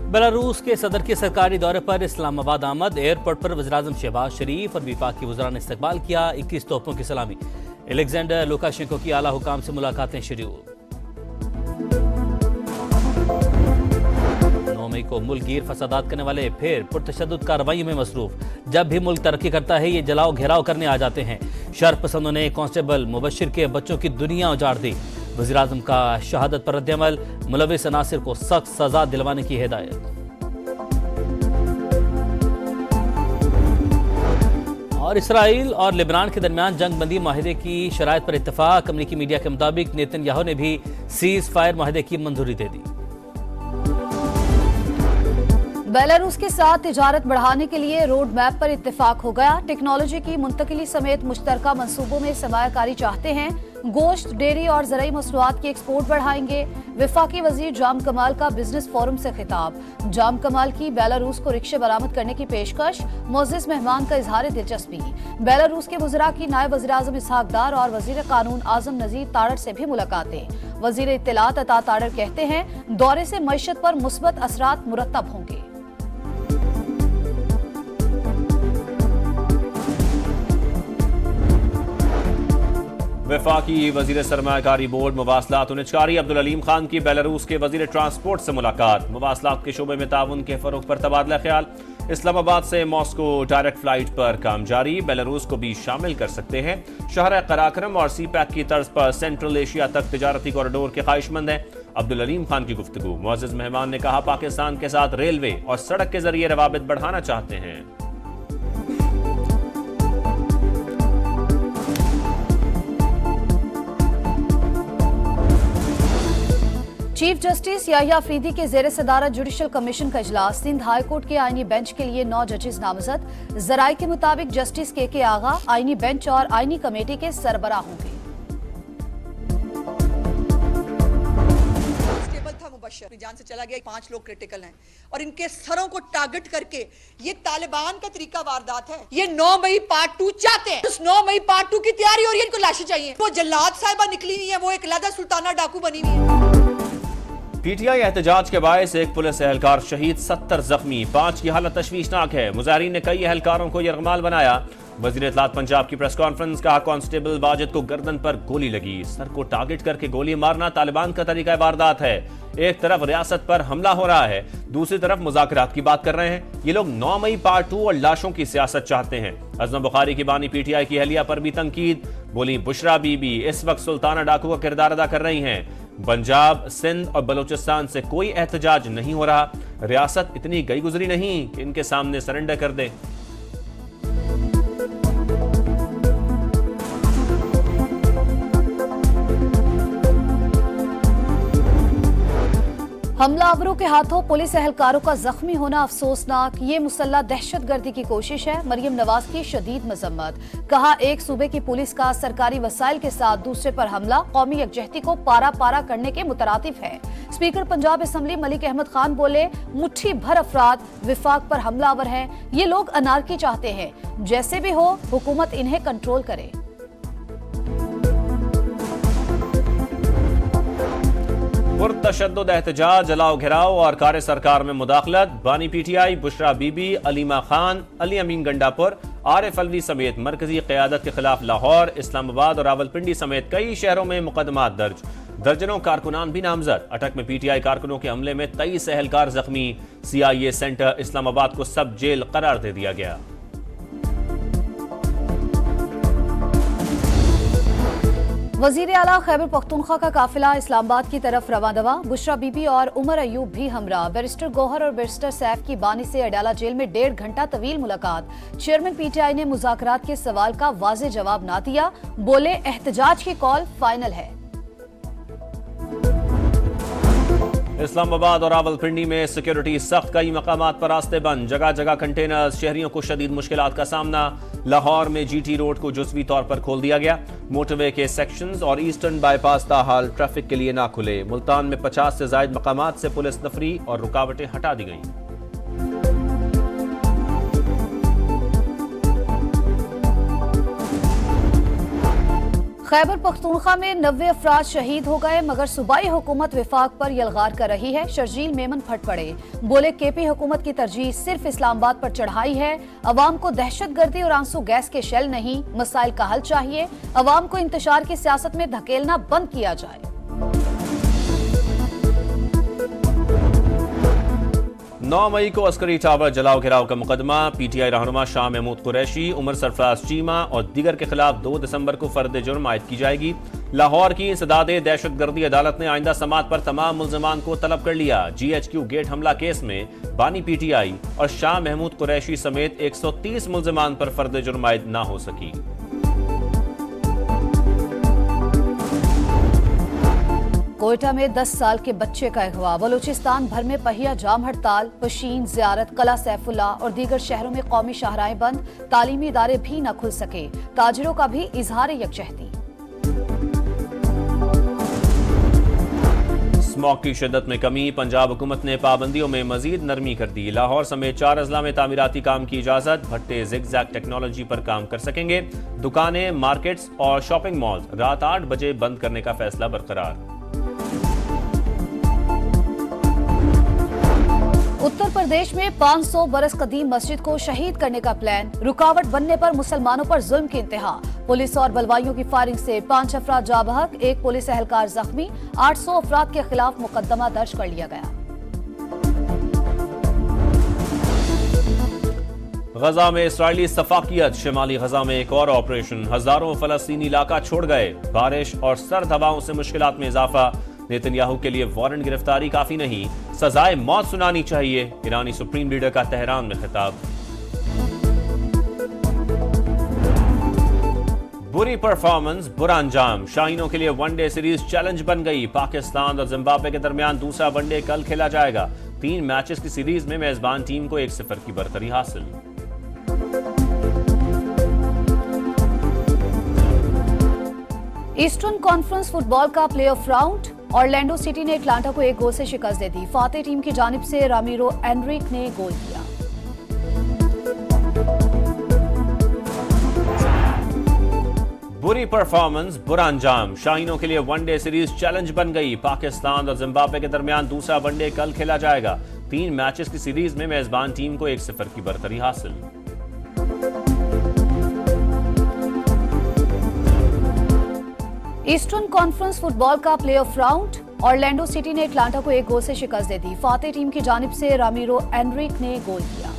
Belarus के सदर के सरकारी दौरे पर इस्लामाबाद आमद। एयरपोर्ट पर वज़ीर-ए-आज़म शहबाज शरीफ और विफाकी वज़रा ने इस्तकबाल किया। 21 तोपों की सलामी। एलेक्जेंडर लुकाशेंको की आला हुकाम से मुलाकातें शेड्यूल। 9 मई को मुल्क गिर फसादात करने वाले फिर पुरतशद्दुद कार्रवाई में मसरूफ। जब भी मुल्क तरक्की करता है ये जलाओ घेराव करने आ जाते हैं। शर पसंदों ने कांस्टेबल मुबशिर के बच्चों की दुनिया उजाड़ दी। वज़ीर-ए-आज़म का शहादत पर रद्द-ए-अमल। मुलविस अनासिर को सख्त सजा दिलवाने की हिदायत। और इसराइल और लेबनान के दरमियान जंग बंदी माहिदे की शराइत पर इत्तफाक। अमरीकी मीडिया के मुताबिक नेतन्याहू ने भी सीज फायर माहिदे की मंजूरी दे दी। बेलारूस के साथ तिजारत बढ़ाने के लिए रोड मैप पर इत्तेफाक हो गया। टेक्नोलॉजी की मुंतकिली समेत मुश्तरका मंसूबों में सरमायाकारी चाहते हैं। गोश्त, डेयरी और ज़राई मसनूआत की एक्सपोर्ट बढ़ाएंगे। वफाकी वजीर जाम कमाल का बिजनेस फोरम से खिताब। जाम कमाल की बेलारूस को रिक्शे बरामद करने की पेशकश। मोअज़्ज़िज़ मेहमान का इजहार दिलचस्पी। बेलारूस के वज़रा की नायब वज़ीर-ए-आज़म इसहाक दार और वज़ीर कानून आज़म नज़ीर ताड़र से भी मुलाकातें। वज़ीर इत्तलात अता ताड़र कहते हैं दौरे से मईशत पर मुस्बत असरात मुरत्तब होंगे। वफाकी वजीर सरमायाकारी बोर्ड मवासलात निचकारी अब्दुल अलीम खान की बेलारूस के वजीर ट्रांसपोर्ट से मुलाकात। मवासलात के शोबे में ताउन के फरोग पर तबादला ख्याल। इस्लामाबाद से मॉस्को डायरेक्ट फ्लाइट पर काम जारी। बेलारूस को भी शामिल कर सकते हैं। शहर कराक्रम और सी पैक की तर्ज पर सेंट्रल एशिया तक तिजारती कॉरिडोर के ख्वाहिशमंद हैं। अब्दुल अलीम खान की गुफ्तगू। मुअज़्ज़िज़ मेहमान ने कहा पाकिस्तान के साथ रेलवे और सड़क के जरिए रवाबित बढ़ाना चाहते हैं। चीफ जस्टिस याहिया अफरीदी के जेर सदारत जुडिशल कमीशन का इजलास। सिंध हाई कोर्ट के आईनी बेंच के लिए 9 जजेस नामजद। जराये के मुताबिक जस्टिस के आगा आईनी बेंच और आईनी कमेटी के सरबराह होंगे। जान से चला गया। 5 लोग क्रिटिकल हैं और इनके सरों को टारगेट करके ये तालिबान का तरीका वारदात है। ये 9 मई पार्ट 2 चाहते हैं। उस 9 मई पार्ट 2 की तैयारी हो रही है। इनको लाशें चाहिए। वो जल्लाद साहिबा निकली हुई है। वो एक लदा सुल्ताना डाकू बनी हुई है। पीटीआई एहतजाज के बायस एक पुलिस एहलकार शहीद, 70 जख्मी। 5 की हालत तशवीशनाक है। मुजाहिरीन ने कई एहलकारों को यरगमाल बनाया। वजीर इत्तलात पंजाब की प्रेस कॉन्फ्रेंस। कहा कांस्टेबल वाजिद को गर्दन पर गोली लगी। सर को टारगेट करके गोली मारना तालिबान का तरीका वारदात है। एक तरफ रियासत पर हमला हो रहा है, दूसरी तरफ मुज़ाकरात की बात कर रहे हैं। ये लोग 9 मई पार्ट 2 और लाशों की सियासत चाहते हैं। अज़म बुखारी की बानी पीटीआई की अहलिया पर भी तनकीद। बोली बुशरा बीबी इस वक्त सुल्ताना डाकू का किरदार अदा कर रही हैं। पंजाब, सिंध और बलूचिस्तान से कोई एहतजाज नहीं हो रहा। रियासत इतनी गई गुजरी नहीं कि इनके सामने सरेंडर कर दे। हमलावरों के हाथों पुलिस एहलकारों का जख्मी होना अफसोसनाक। ये मुसल्लह दहशतगर्दी की कोशिश है। मरियम नवाज की शदीद मजम्मत। कहा एक सूबे की पुलिस का सरकारी वसाइल के साथ दूसरे पर हमला कौमी यकजहती को पारा पारा करने के मुतरातिफ है। स्पीकर पंजाब असम्बली मलिक अहमद खान बोले मुट्ठी भर अफराद विफाक पर हमलावर हैं। ये लोग अनारकी चाहते हैं। जैसे भी हो हुकूमत इन्हें कंट्रोल करे। पुरतशद्दुद एहतजाज, जलाओ घेराव और कार्य सरकार में मुदाखलत। बानी पीटीआई बुशरा बीबी, अलीमा खान, अली अमीन गंडापुर, आरिफ अलवी समेत मरकजी क़यादत के खिलाफ लाहौर, इस्लामाबाद और रावलपिंडी समेत कई शहरों में मुकदमात दर्ज। दर्जनों कारकुनान भी नामजद। अटक में पीटीआई कारकुनों के हमले में 23 एहलकार जख्मी। सीआईए सेंटर इस्लामाबाद को सब जेल करार दे दिया गया। वजीर आला खैबर पख्तूनख्वा का काफिला इस्लामाबाद की तरफ रवादवा। बुशरा बीबी और उमर अयूब भी हमरा। बैरिस्टर गौहर और बैरिस्टर सैफ की बानी से अडाला जेल में 1.5 घंटा तवील मुलाकात। चेयरमैन पीटीआई ने मुज़ाकरात के सवाल का वाज़ेह जवाब ना दिया। बोले एहतजाज की कॉल फाइनल है। इस्लामाबाद और रावलपिंडी में सिक्योरिटी सख्त, कई मकामात पर रास्ते बंद, जगह जगह कंटेनर्स। शहरियों को शदीद मुश्किलात का सामना। लाहौर में जीटी रोड को जुज़वी तौर पर खोल दिया गया। मोटरवे के सेक्शंस और ईस्टर्न बाईपास ताहाल ट्रैफिक के लिए ना खुले। मुल्तान में 50 से ज्यादा मकामात से पुलिस नफरी और रुकावटें हटा दी गईं। खैबर पख्तूनख्वा में 90 अफराद शहीद हो गए, मगर सूबाई हुकूमत विफाक पर यलगार कर रही है। शर्जील मेमन फट पड़े, बोले केपी हुकूमत की तरजीह सिर्फ इस्लामाबाद पर चढ़ाई है। अवाम को दहशतगर्दी और आंसू गैस के शेल नहीं, मसाइल का हल चाहिए। अवाम को इंतशार की सियासत में धकेलना बंद किया जाए। 9 मई को अस्करी टावर जलाओ घिराव का मुकदमा, पीटीआई रहनुमा शाह महमूद कुरैशी, उमर सरफराज चीमा और दीगर के खिलाफ 2 दिसंबर को फर्द जुर्म आयद की जाएगी। लाहौर की इंसदाद दहशतगर्दी अदालत ने आइंदा समात पर तमाम मुल्जिमान को तलब कर लिया। GHQ गेट हमला केस में बानी PTI और शाह महमूद कुरैशी समेत 130 मुल्जिमान पर फर्द जुर्म आयद ना हो सकी। कोयटा में 10 साल के बच्चे का अगवा, बलूचिस्तान भर में पहिया जाम हड़ताल, पशीन, ज़ियारत, कला सैफुल्ला और दीगर शहरों में कौमी शाहराहें बंद, तालीमी इदारे भी न खुल सके। ताजिरों का भी इजहार यकजहती। स्मॉग की शिद्दत में कमी, पंजाब हुकूमत ने पाबंदियों में मजीद नरमी कर दी। लाहौर समेत 4 अजला में तामीराती काम की इजाजत, भट्टे जिगजैग टेक्नोलॉजी पर काम कर सकेंगे। दुकानें, मार्केट्स और शॉपिंग मॉल रात 8 बजे बंद करने का फैसला बरकरार। उत्तर प्रदेश में 500 बरस कदीम मस्जिद को शहीद करने का प्लान, रुकावट बनने पर मुसलमानों पर जुल्म की इंतहा। पुलिस और बलवाइयों की फायरिंग से 5 अफराद जाँ बहक, 1 पुलिस एहलकार जख्मी, 800 अफराद के खिलाफ मुकदमा दर्ज कर लिया गया। गजा में इस्राएली सफाकियत, शिमाली गजा में एक और ऑपरेशन, हजारों फलस्तीनी इलाका छोड़ गए। बारिश और सर्द हवाओं से मुश्किलात में इजाफा, नेतन्याहू के लिए वारंट गिरफ्तारी काफी नहीं, सजाए मौत सुनानी चाहिए। ईरानी सुप्रीम लीडर का तेहरान में खिताब। बुरी परफॉर्मेंस, बुरा अंजाम, शाहीनों के लिए वनडे सीरीज चैलेंज बन गई। पाकिस्तान और जिम्बाब्वे के दरमियान दूसरा वनडे कल खेला जाएगा। 3 मैचेस की सीरीज में मेजबान टीम को 1-0 की बरतरी हासिल। ईस्टर्न कॉन्फ्रेंस फुटबॉल का प्लेऑफ राउंड, ऑरलैंडो सिटी ने एटलांटा को 1 गोल से शिकस्त दे दी। फातेह टीम की जानिब से रामिरो एनरिक ने गोल किया। बुरी परफॉर्मेंस, बुरा अंजाम, शाहीनों के लिए वनडे सीरीज चैलेंज बन गई। पाकिस्तान और जिम्बाब्वे के दरमियान दूसरा वनडे कल खेला जाएगा। 3 मैचेस की सीरीज में मेजबान टीम को 1-0 की बरतरी हासिल। ईस्टर्न कॉन्फ्रेंस फुटबॉल का प्लेऑफ राउंड, ऑरलैंडो सिटी ने एटलांटा को 1 गोल से शिकस्त दे दी। फातेह टीम की जानिब से रामिरो एनरिक ने गोल किया।